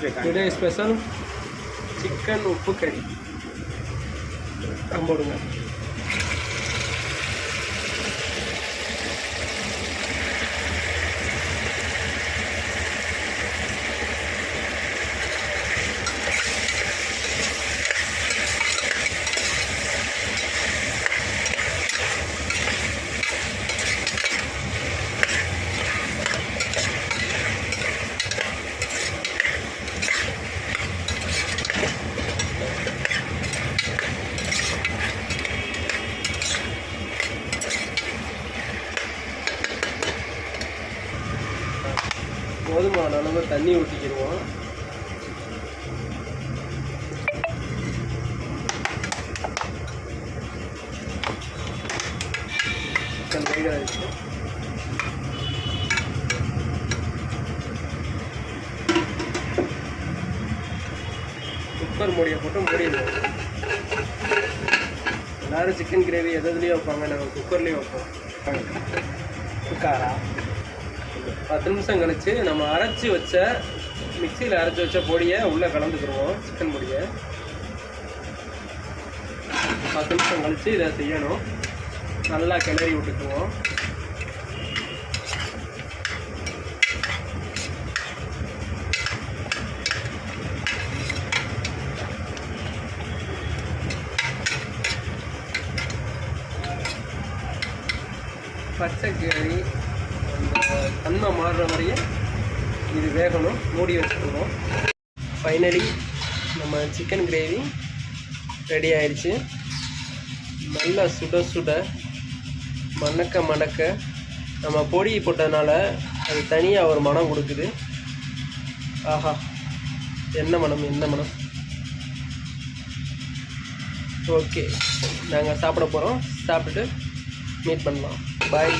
Today special chicken உப்பு கறி போடுங்க. போதுமான அளவு தண்ணி ஊற்றிக்கிடுவோம். சிக்கன் வேக வச்சு குக்கர் மூடியை போட்டு மூடிடுவோம். எல்லோரும் சிக்கன் கிரேவி எதுலேயும் வைப்பாங்க, நாங்கள் குக்கர்லேயும் வைப்போம். குக்காரா 10 நிமிஷம் கழிச்சு நம்ம மிக்சியில் அரைச்சி வச்ச பொடியை உள்ளே கலந்துக்கிடுவோம். சிக்கன் பொடியை 10 நிமிஷம் கழிச்சு இதை செய்யணும். நல்லா கிளறி விட்டுக்குவோம். பச்சை கறி தன்மை மாறுற வரையே இது வேகணும். மூடி வச்சுக்கணும். ஃபைனலி நம்ம சிக்கன் கிரேவி ரெடி ஆயிடுச்சு. நல்லா சுட சுட மணக்க நம்ம பொடி போட்டதுனால அது தனியாக ஒரு மனம் கொடுக்குது. ஆஹா, என்ன மனம். ஓகே, நாங்கள் சாப்பிட போகிறோம். சாப்பிட்டுட்டு மீட் பண்ணலாம். பாய்.